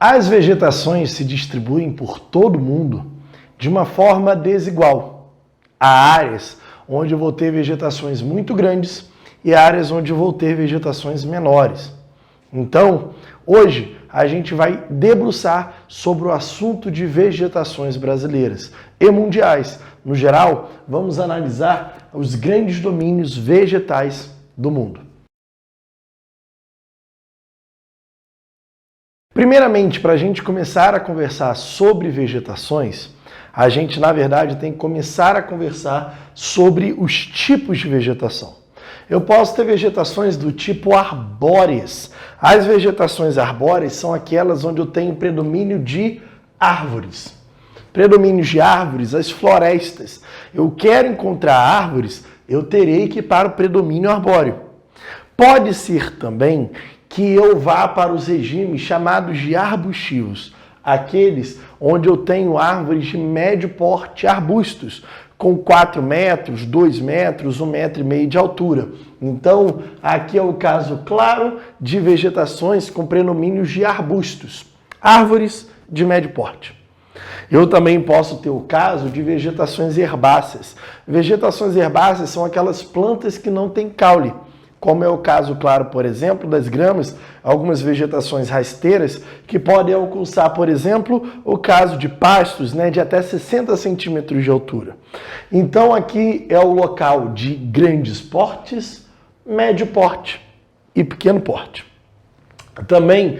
As vegetações se distribuem por todo o mundo de uma forma desigual. Há áreas onde eu vou ter vegetações muito grandes e áreas onde eu vou ter vegetações menores. Então, hoje a gente vai debruçar sobre o assunto de vegetações brasileiras e mundiais. No geral, vamos analisar os grandes domínios vegetais do mundo. Primeiramente, para a gente começar a conversar sobre vegetações, a gente, na verdade, tem que começar a conversar sobre os tipos de vegetação. Eu posso ter vegetações do tipo arbóreas. As vegetações arbóreas são aquelas onde eu tenho predomínio de árvores. Predomínio de árvores, as florestas. Eu quero encontrar árvores, eu terei que ir para o predomínio arbóreo. Pode ser também que eu vá para os regimes chamados de arbustivos, aqueles onde eu tenho árvores de médio porte, arbustos, com 4 metros, 2 metros, 1,5 metro de altura. Então, aqui é o caso claro de vegetações com predomínios de arbustos, árvores de médio porte. Eu também posso ter o caso de vegetações herbáceas. Vegetações herbáceas são aquelas plantas que não têm caule, como é o caso, claro, por exemplo, das gramas, algumas vegetações rasteiras que podem alcançar, por exemplo, o caso de pastos, de até 60 centímetros de altura. Então, aqui é o local de grandes portes, médio porte e pequeno porte. Também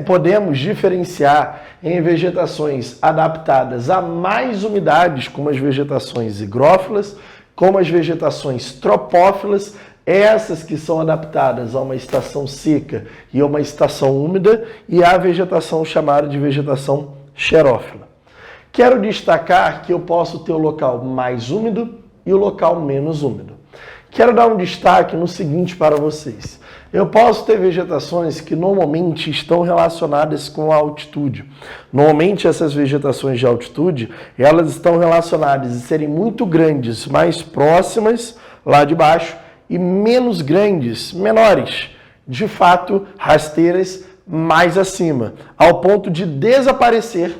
podemos diferenciar em vegetações adaptadas a mais umidades, como as vegetações higrófilas, como as vegetações tropófilas, essas que são adaptadas a uma estação seca e a uma estação úmida, e a vegetação chamada de vegetação xerófila. Quero destacar que eu posso ter o local mais úmido e o local menos úmido. Quero dar um destaque no seguinte para vocês. Eu posso ter vegetações que normalmente estão relacionadas com a altitude. Normalmente essas vegetações de altitude, elas estão relacionadas em serem muito grandes, mais próximas lá de baixo, e menos grandes, menores, de fato, rasteiras mais acima, ao ponto de desaparecer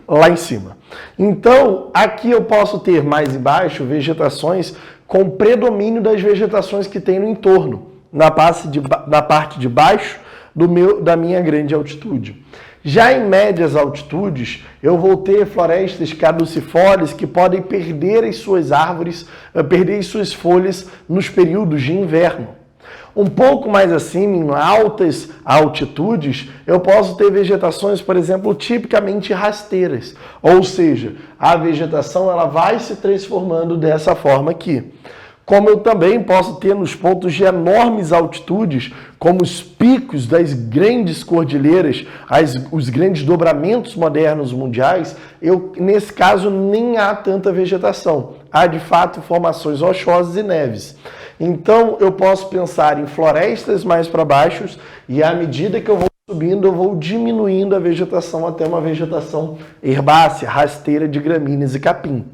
lá em cima. Então, aqui eu posso ter mais embaixo vegetações com predomínio das vegetações que tem no entorno, na parte de baixo da minha grande altitude. Já em médias altitudes, eu vou ter florestas caducifólias que podem perder as suas árvores, perder as suas folhas nos períodos de inverno. Um pouco mais acima, em altas altitudes, eu posso ter vegetações, por exemplo, tipicamente rasteiras. Ou seja, a vegetação ela vai se transformando dessa forma aqui. Como eu também posso ter nos pontos de enormes altitudes, como os picos das grandes cordilheiras, os grandes dobramentos modernos mundiais, nesse caso nem há tanta vegetação. Há de fato formações rochosas e neves. Então eu posso pensar em florestas mais para baixo e à medida que eu vou subindo, eu vou diminuindo a vegetação até uma vegetação herbácea, rasteira de gramíneas e capim.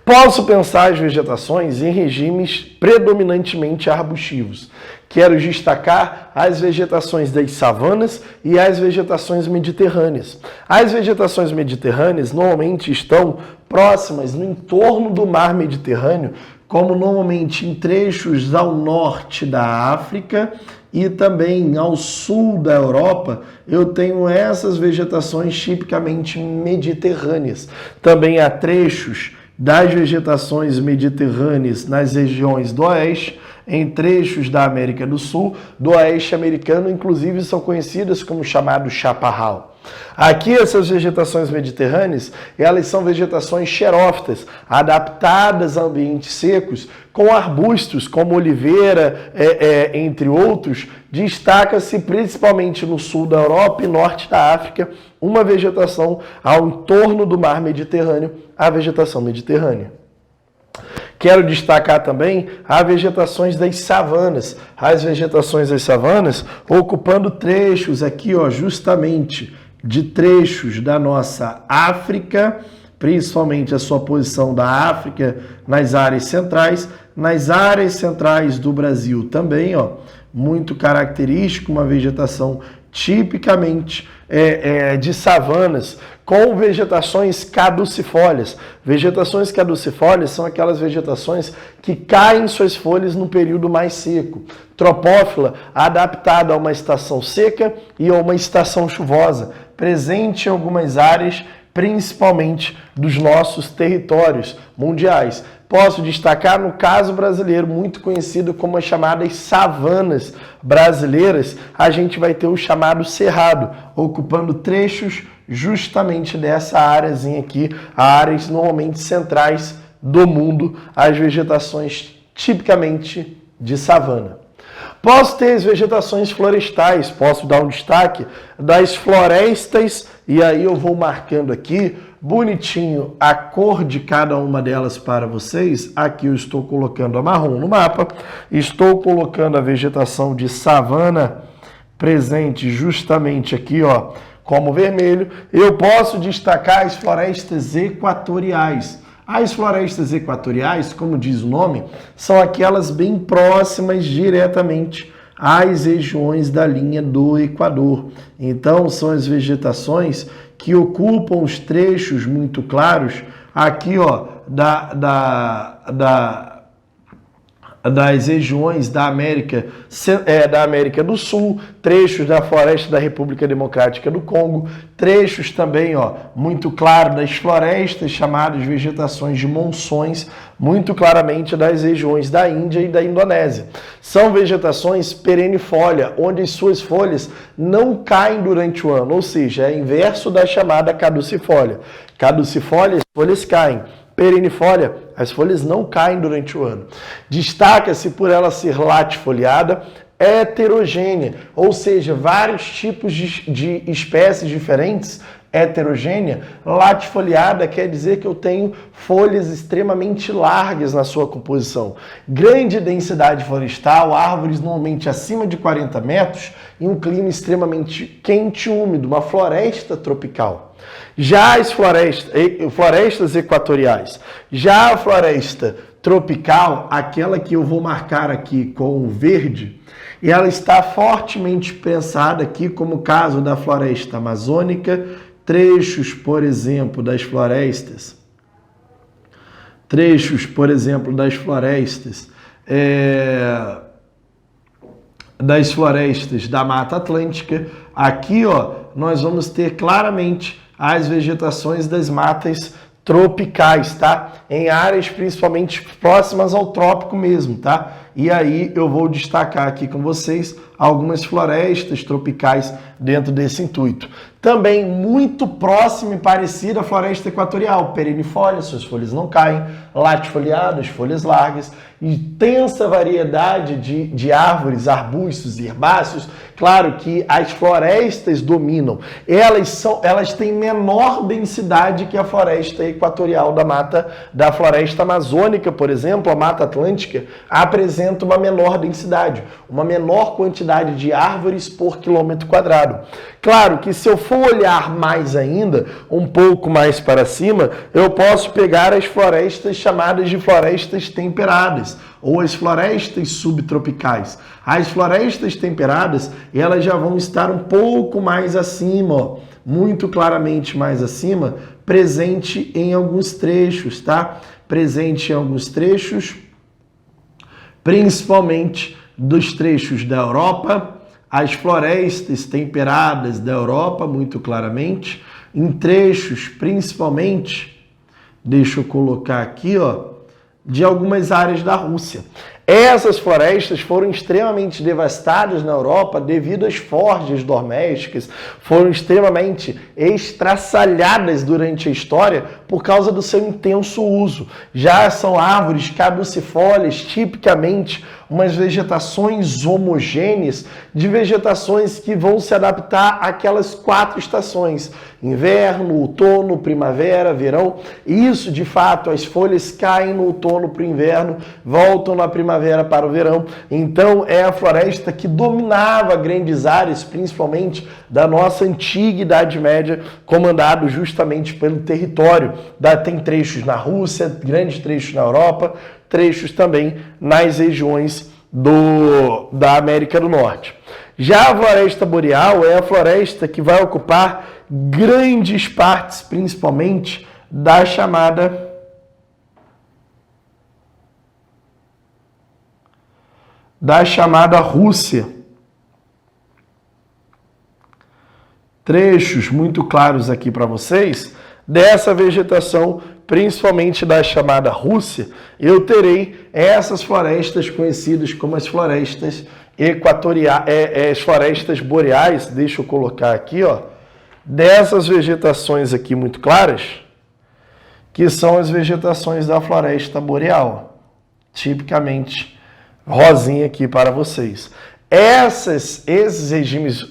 Posso pensar as vegetações em regimes predominantemente arbustivos. Quero destacar as vegetações das savanas e as vegetações mediterrâneas. As vegetações mediterrâneas normalmente estão próximas no entorno do mar Mediterrâneo, como normalmente em trechos ao norte da África e também ao sul da Europa, eu tenho essas vegetações tipicamente mediterrâneas. Também há trechos das vegetações mediterrâneas nas regiões do oeste, em trechos da América do Sul, do oeste americano, inclusive são conhecidas como chamado chaparral. Aqui essas vegetações mediterrâneas, elas são vegetações xerófitas, adaptadas a ambientes secos, com arbustos como oliveira, entre outros. Destaca-se principalmente no sul da Europa e norte da África, uma vegetação ao entorno do mar Mediterrâneo, a vegetação mediterrânea. Quero destacar também as vegetações das savanas. As vegetações das savanas ocupando trechos aqui, justamente de trechos da nossa África, principalmente a sua posição da África nas áreas centrais do Brasil também, muito característico, uma vegetação tipicamente de savanas, com vegetações caducifólias. Vegetações caducifólias são aquelas vegetações que caem suas folhas no período mais seco. Tropófila, adaptada a uma estação seca e a uma estação chuvosa, presente em algumas áreas, principalmente dos nossos territórios mundiais. Posso destacar, no caso brasileiro, muito conhecido como as chamadas savanas brasileiras, a gente vai ter o chamado cerrado, ocupando trechos justamente dessa áreazinha aqui, áreas normalmente centrais do mundo, as vegetações tipicamente de savana. Posso ter as vegetações florestais, posso dar um destaque das florestas, e aí eu vou marcando aqui bonitinho a cor de cada uma delas para vocês. Aqui eu estou colocando a marrom no mapa, estou colocando a vegetação de savana presente justamente aqui, ó, como vermelho. Eu posso destacar as florestas equatoriais. As florestas equatoriais, como diz o nome, são aquelas bem próximas diretamente às regiões da linha do Equador. Então, são as vegetações que ocupam os trechos muito claros aqui, ó, das regiões da América do Sul, trechos da floresta da República Democrática do Congo, trechos também, ó, muito claro das florestas chamadas vegetações de monções, muito claramente das regiões da Índia e da Indonésia. São vegetações perennifolia, onde as suas folhas não caem durante o ano, ou seja, é inverso da chamada caducifólia. Caducifólia, as folhas caem. Perennifolia, as folhas não caem durante o ano. Destaca-se por ela ser latifoliada, heterogênea, ou seja, vários tipos de espécies diferentes, heterogênea. Latifoliada quer dizer que eu tenho folhas extremamente largas na sua composição. Grande densidade florestal, árvores normalmente acima de 40 metros e um clima extremamente quente e úmido, uma floresta tropical. Já as florestas equatoriais, já a floresta tropical, aquela que eu vou marcar aqui com o verde, ela está fortemente pensada aqui, como o caso da floresta amazônica, trechos, por exemplo, das florestas da Mata Atlântica. Aqui, ó, nós vamos ter claramente as vegetações das matas tropicais, tá? Em áreas principalmente próximas ao trópico mesmo, tá? E aí eu vou destacar aqui com vocês algumas florestas tropicais dentro desse intuito. Também muito próximo e parecida à floresta equatorial, perennifolia, suas folhas não caem, latifoliadas, folhas largas, intensa variedade de árvores, arbustos e herbáceos. Claro que as florestas dominam, elas têm menor densidade que a floresta equatorial da floresta amazônica, por exemplo, a Mata Atlântica apresenta uma menor densidade, uma menor quantidade de árvores por quilômetro quadrado. Claro que se eu for olhar mais ainda, um pouco mais para cima, eu posso pegar as florestas chamadas de florestas temperadas, ou as florestas subtropicais. As florestas temperadas, elas já vão estar um pouco mais acima, ó, muito claramente mais acima, presente em alguns trechos, tá? Presente em alguns trechos, principalmente dos trechos da Europa, as florestas temperadas da Europa, muito claramente, em trechos principalmente, deixa eu colocar aqui, ó, de algumas áreas da Rússia. Essas florestas foram extremamente devastadas na Europa devido às forjas domésticas, foram extremamente estraçalhadas durante a história por causa do seu intenso uso. Já são árvores caducifólias, tipicamente umas vegetações homogêneas, de vegetações que vão se adaptar àquelas 4 estações: inverno, outono, primavera, verão. Isso, de fato, as folhas caem no outono para o inverno, voltam na primavera para o verão. Então, é a floresta que dominava grandes áreas, principalmente da nossa antiga Idade Média, comandado justamente pelo território. Tem trechos na Rússia, grandes trechos na Europa, trechos também nas regiões da América do Norte. Já a floresta boreal é a floresta que vai ocupar grandes partes, principalmente, da chamada Rússia. Trechos muito claros aqui para vocês dessa vegetação, principalmente da chamada Rússia. Eu terei essas florestas conhecidas como as florestas as florestas boreais. Deixa eu colocar aqui, ó, dessas vegetações aqui muito claras, que são as vegetações da floresta boreal, tipicamente rosinha aqui para vocês. Esses regimes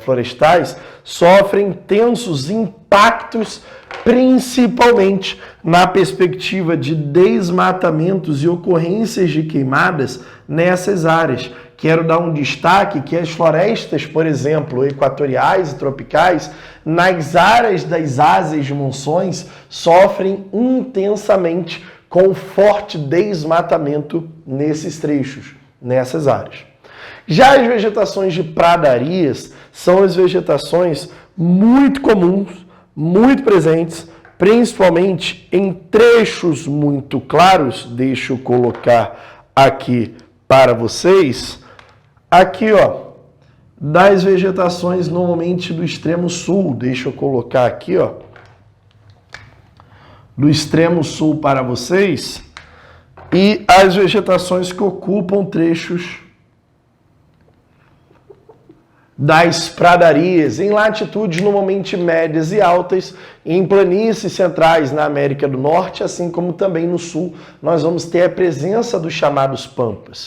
florestais sofrem intensos impactos, principalmente na perspectiva de desmatamentos e ocorrências de queimadas nessas áreas. Quero dar um destaque que as florestas, por exemplo, equatoriais e tropicais, nas áreas das áreas de monções, sofrem intensamente com forte desmatamento nesses trechos, nessas áreas. Já as vegetações de pradarias são as vegetações muito comuns, muito presentes, principalmente em trechos muito claros. Deixa eu colocar aqui para vocês. Aqui, ó, das vegetações normalmente do extremo sul. Deixa eu colocar aqui, ó, do extremo sul para vocês. E as vegetações que ocupam trechos das pradarias, em latitudes normalmente médias e altas, em planícies centrais na América do Norte, assim como também no sul, nós vamos ter a presença dos chamados pampas.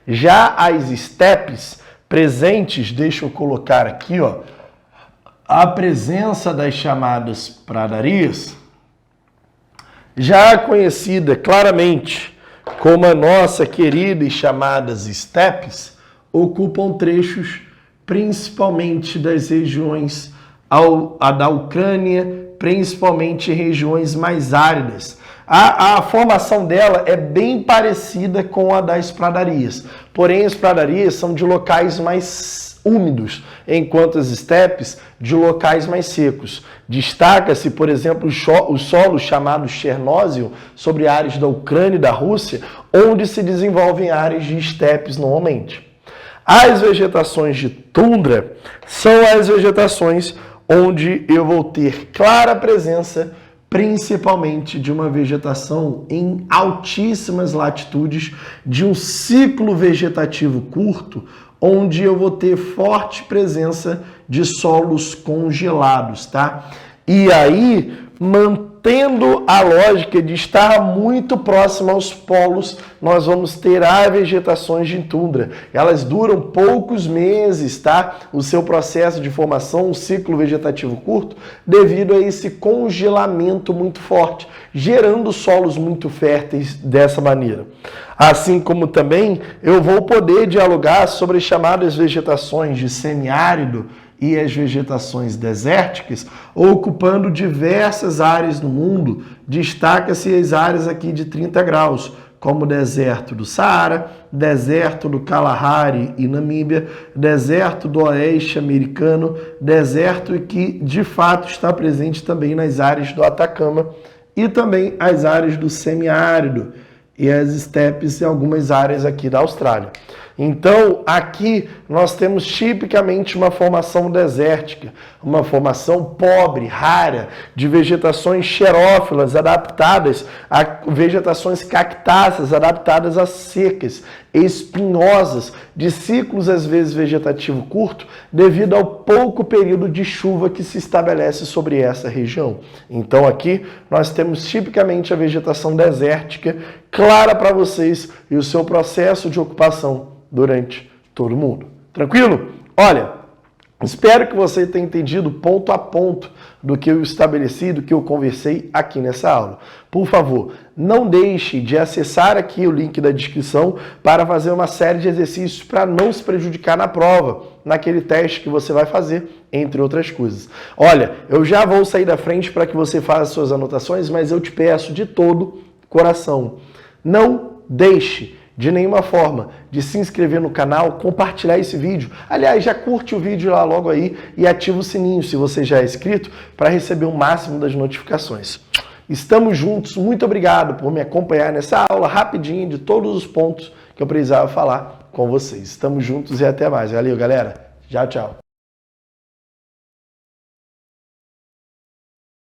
Já as estepes presentes, deixa eu colocar aqui, ó, a presença das chamadas pradarias, já conhecida claramente como a nossa querida e chamadas estepes, ocupam trechos principalmente das regiões da Ucrânia, principalmente regiões mais áridas. A formação dela é bem parecida com a das pradarias, porém as pradarias são de locais mais úmidos, enquanto as estepes de locais mais secos. Destaca-se, por exemplo, os solos chamados chernósio sobre áreas da Ucrânia e da Rússia, onde se desenvolvem áreas de estepes normalmente. As vegetações de tundra são as vegetações onde eu vou ter clara presença, principalmente de uma vegetação em altíssimas latitudes, de um ciclo vegetativo curto, onde eu vou ter forte presença de solos congelados, tá? E aí, mantendo a lógica de estar muito próximo aos polos, nós vamos ter as vegetações de tundra. Elas duram poucos meses, tá? O seu processo de formação, um ciclo vegetativo curto, devido a esse congelamento muito forte, gerando solos muito férteis dessa maneira. Assim como também eu vou poder dialogar sobre as chamadas vegetações de semiárido e as vegetações desérticas, ocupando diversas áreas no mundo. Destaca-se as áreas aqui de 30 graus, como o deserto do Saara, deserto do Kalahari e Namíbia, deserto do oeste americano, deserto que de fato está presente também nas áreas do Atacama e também as áreas do semiárido e as estepes em algumas áreas aqui da Austrália. Então, aqui nós temos tipicamente uma formação desértica, uma formação pobre, rara, de vegetações xerófilas adaptadas a vegetações cactáceas, adaptadas a secas, espinhosas, de ciclos às vezes vegetativo curto, devido ao pouco período de chuva que se estabelece sobre essa região. Então, aqui nós temos tipicamente a vegetação desértica, clara para vocês, e o seu processo de ocupação durante todo o mundo. Tranquilo? Olha, espero que você tenha entendido ponto a ponto do que eu estabeleci, do que eu conversei aqui nessa aula. Por favor, não deixe de acessar aqui o link da descrição para fazer uma série de exercícios para não se prejudicar na prova, naquele teste que você vai fazer, entre outras coisas. Olha, eu já vou sair da frente para que você faça suas anotações, mas eu te peço de todo coração, não deixe de nenhuma forma de se inscrever no canal, compartilhar esse vídeo. Aliás, já curte o vídeo lá logo aí e ativa o sininho se você já é inscrito para receber o máximo das notificações. Estamos juntos, muito obrigado por me acompanhar nessa aula rapidinho de todos os pontos que eu precisava falar com vocês. Estamos juntos e até mais. Valeu, galera. Tchau, tchau.